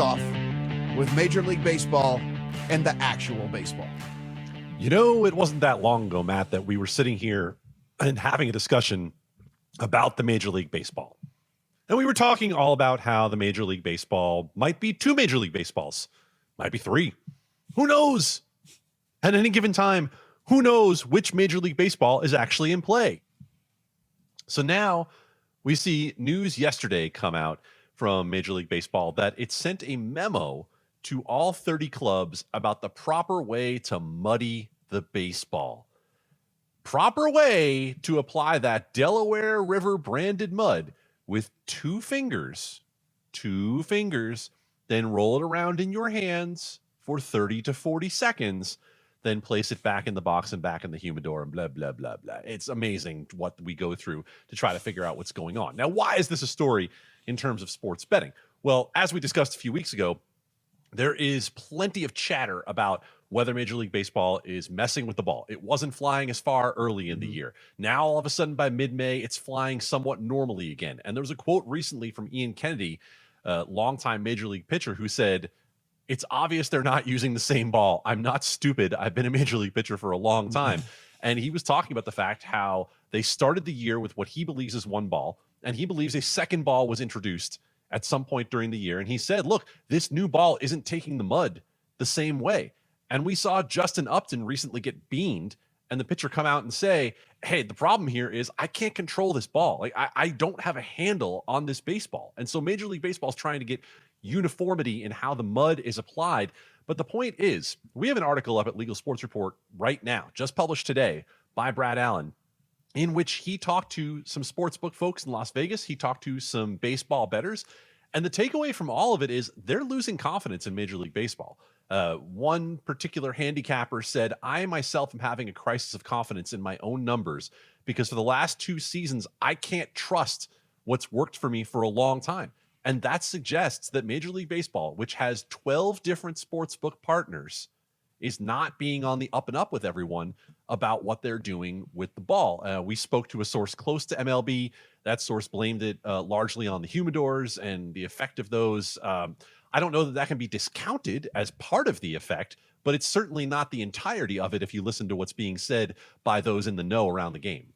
off with Major League Baseball and the actual baseball. You know, it wasn't that long ago, Matt, that we were sitting here and having a discussion about the Major League Baseball. And we were talking all about how the Major League Baseball might be 2 Major League Baseballs, might be 3. Who knows? At any given time, who knows which Major League Baseball is actually in play? So now we see news yesterday come out from Major League Baseball that it sent a memo to all 30 clubs about the proper way to muddy the baseball. Proper way to apply that Delaware River branded mud with 2 fingers, then roll it around in your hands for 30 to 40 seconds, then place it back in the box and back in the humidor and blah, blah, blah, blah. It's amazing what we go through to try to figure out what's going on. Now, why is this a story in terms of sports betting? Well, as we discussed a few weeks ago, there is plenty of chatter about whether Major League Baseball is messing with the ball. It wasn't flying as far early in the year. Now, all of a sudden, by mid-May, it's flying somewhat normally again. And there was a quote recently from Ian Candee, a longtime Major League pitcher, who said, "It's obvious they're not using the same ball. I'm not stupid. I've been a Major League pitcher for a long time." And he was talking about the fact how they started the year with what he believes is 1 ball, and he believes a second ball was introduced at some point during the year. And he said, look, this new ball isn't taking the mud the same way. And we saw Justin Upton recently get beaned and the pitcher come out and say, hey, the problem here is I can't control this ball. Like I don't have a handle on this baseball. And so Major League Baseball is trying to get uniformity in how the mud is applied. But the point is, we have an article up at Legal Sports Report right now, just published today by Brad Allen, in which he talked to some sportsbook folks in Las Vegas. He talked to some baseball bettors. And the takeaway from all of it is they're losing confidence in Major League Baseball. One particular handicapper said, I myself am having a crisis of confidence in my own numbers because for the last 2 seasons, I can't trust what's worked for me for a long time. And that suggests that Major League Baseball, which has 12 different sportsbook partners, is not being on the up and up with everyone about what they're doing with the ball. We spoke to a source close to MLB. That source blamed it largely on the humidors and the effect of those. I don't know that that can be discounted as part of the effect, but it's certainly not the entirety of it if you listen to what's being said by those in the know around the game.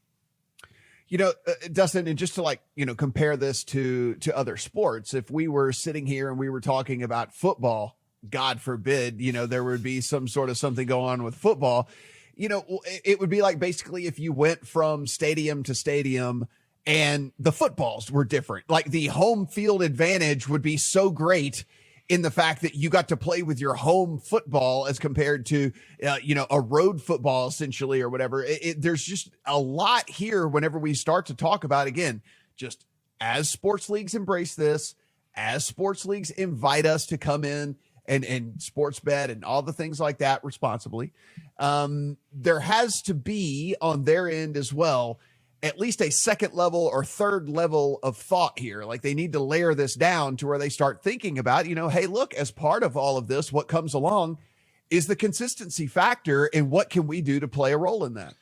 You know, Dustin, and just to compare this to other sports, if we were sitting here and we were talking about football, God forbid, there would be some sort of something going on with football. It would be like basically if you went from stadium to stadium and the footballs were different. Like the home field advantage would be so great in the fact that you got to play with your home football as compared to, a road football essentially or whatever. There's just a lot here whenever we start to talk about, again, just as sports leagues embrace this, as sports leagues invite us to come in and sports bet and all the things like that responsibly. There has to be on their end as well, at least a second level or third level of thought here. Like they need to layer this down to where they start thinking about, hey, look, as part of all of this, what comes along is the consistency factor and what can we do to play a role in that?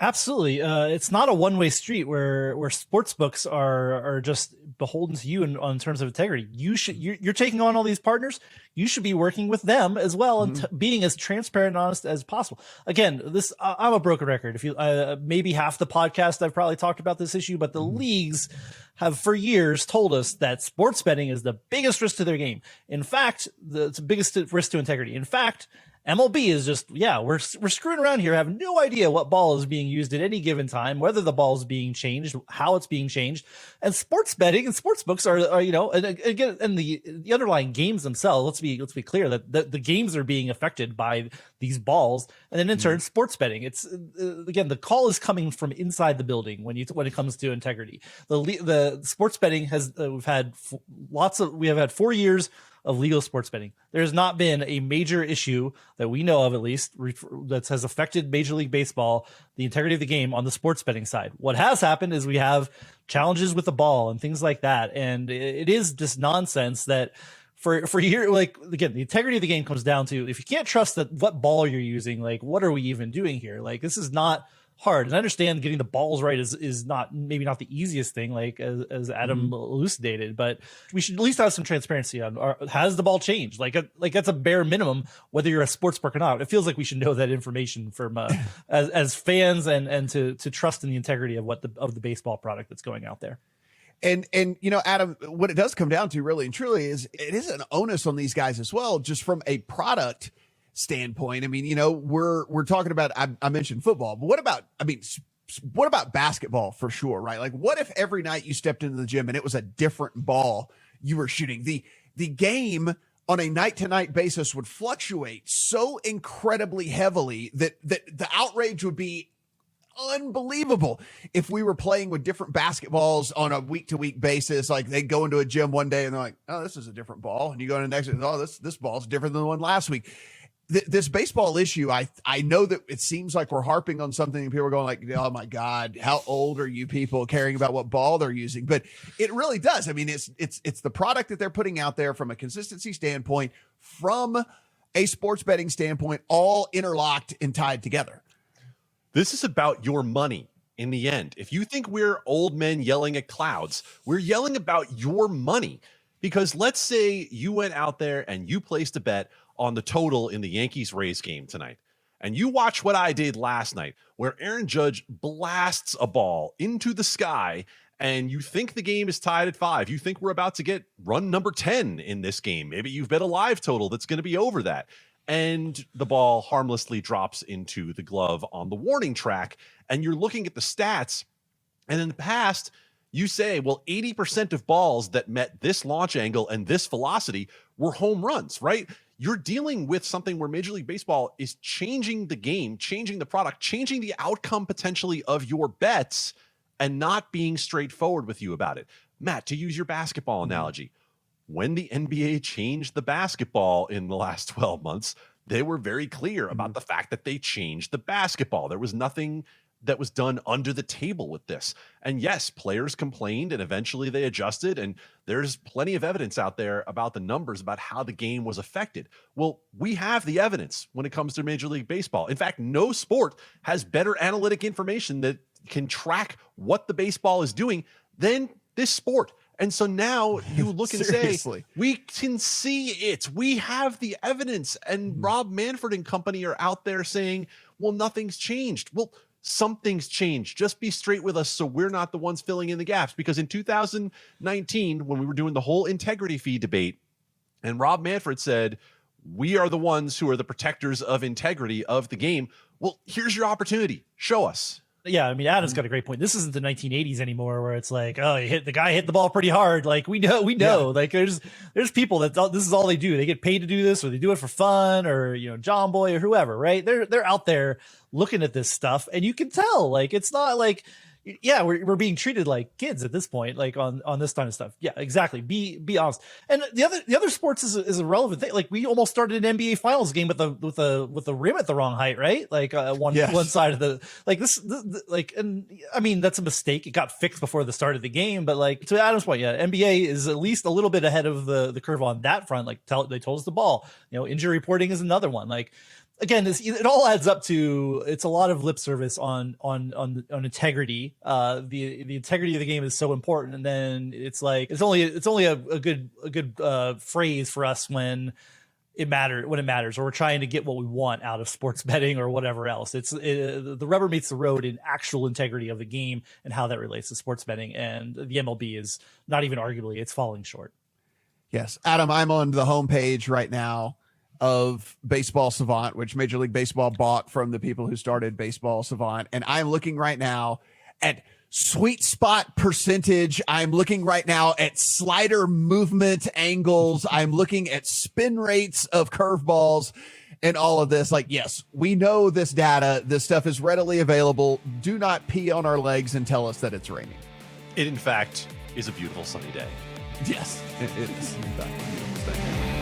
Absolutely. It's not a one-way street where sports books are just beholden to you in terms of integrity. You're taking on all these partners. You should be working with them as well and being as transparent and honest as possible. Again, I'm a broken record. If you maybe half the podcast I've probably talked about this issue, but the leagues have for years told us that sports betting is the biggest risk to their game. In fact, it's the biggest risk to integrity. In fact, MLB is just, we're screwing around here. I have no idea what ball is being used at any given time, whether the ball is being changed, how it's being changed. And sports betting and sports books are and again, and the underlying games themselves, let's be clear that the games are being affected by these balls. And then in turn, sports betting, it's again, the call is coming from inside the building when it comes to integrity. The sports betting we have had 4 years of legal sports betting. There's not been a major issue that we know of, at least, that has affected Major League Baseball, the integrity of the game on the sports betting side. What has happened is we have challenges with the ball and things like that. And it is just nonsense that for years, like, again, the integrity of the game comes down to, if you can't trust that what ball you're using, like, what are we even doing here? Like, this is not hard. And I understand getting the balls right is not maybe not the easiest thing, like as Adam elucidated, but we should at least have some transparency on has the ball changed? Like that's a bare minimum, whether you're a sports book or not. It feels like we should know that information from as fans and to trust in the integrity of the baseball product that's going out there. And Adam, what it does come down to really and truly is it is an onus on these guys as well, just from a product standpoint. I mean, we're talking about, I mentioned football, but what about basketball for sure, right? Like what if every night you stepped into the gym and it was a different ball you were shooting? The game on a night-to-night basis would fluctuate so incredibly heavily that the outrage would be unbelievable if we were playing with different basketballs on a week-to-week basis. Like they go into a gym one day and they're like, oh, this is a different ball. And you go to the next, oh, this ball's different than the one last week. This baseball issue, I know that it seems like we're harping on something and people are going like, oh my God, how old are you people caring about what ball they're using? But it really does. I mean, it's the product that they're putting out there from a consistency standpoint, from a sports betting standpoint, all interlocked and tied together. This is about your money in the end. If you think we're old men yelling at clouds, we're yelling about your money. Because let's say you went out there and you placed a bet on the total in the Yankees-Rays game tonight. And you watch what I did last night, where Aaron Judge blasts a ball into the sky, and you think the game is tied at 5. You think we're about to get run number 10 in this game. Maybe you've bet a live total that's going to be over that. And the ball harmlessly drops into the glove on the warning track, and you're looking at the stats, and in the past, you say, well, 80% of balls that met this launch angle and this velocity were home runs, right? You're dealing with something where Major League Baseball is changing the game, changing the product, changing the outcome potentially of your bets, and not being straightforward with you about it. Matt, to use your basketball analogy, when the NBA changed the basketball in the last 12 months, they were very clear about the fact that they changed the basketball. There was nothing that was done under the table with this. And yes, players complained and eventually they adjusted. And there's plenty of evidence out there about the numbers about how the game was affected. Well, we have the evidence when it comes to Major League Baseball. In fact, no sport has better analytic information that can track what the baseball is doing than this sport. And so now you look and say, we can see it. We have the evidence. And Rob Manfred and company are out there saying, well, nothing's changed. Well, something's changed. Just be straight with us so we're not the ones filling in the gaps. Because in 2019, when we were doing the whole integrity fee debate, and Rob Manfred said, we are the ones who are the protectors of integrity of the game. Well, here's your opportunity. Show us. Yeah, I mean, Adam's got a great point. This isn't the 1980s anymore, where it's like, oh, the guy hit the ball pretty hard. Like we know. Yeah. Like there's people that this is all they do. They get paid to do this, or they do it for fun, or John Boy or whoever, right? They're out there looking at this stuff, and you can tell. Like it's not like, yeah, we're being treated like kids at this point, like on this kind of stuff. Yeah, exactly. Be honest. And the other sports is a relevant thing. Like we almost started an NBA Finals game with the rim at the wrong height, right? Like one side of the and I mean that's a mistake. It got fixed before the start of the game, but like to Adam's point, yeah, NBA is at least a little bit ahead of the curve on that front. Like they told us the ball. Injury reporting is another one. Like. Again, it all adds up to it's a lot of lip service on integrity. The integrity of the game is so important, and then it's like it's only a good phrase for us when it matters, or we're trying to get what we want out of sports betting or whatever else. The rubber meets the road in actual integrity of the game and how that relates to sports betting, and the MLB is not even arguably it's falling short. Yes, Adam, I'm on the homepage right now of Baseball Savant, which Major League Baseball bought from the people who started Baseball Savant. And I'm looking right now at sweet spot percentage. I'm looking right now at slider movement angles. I'm looking at spin rates of curveballs and all of this. Like, yes, we know this data. This stuff is readily available. Do not pee on our legs and tell us that it's raining. It, in fact, is a beautiful sunny day. Yes, it is. In fact, a beautiful day.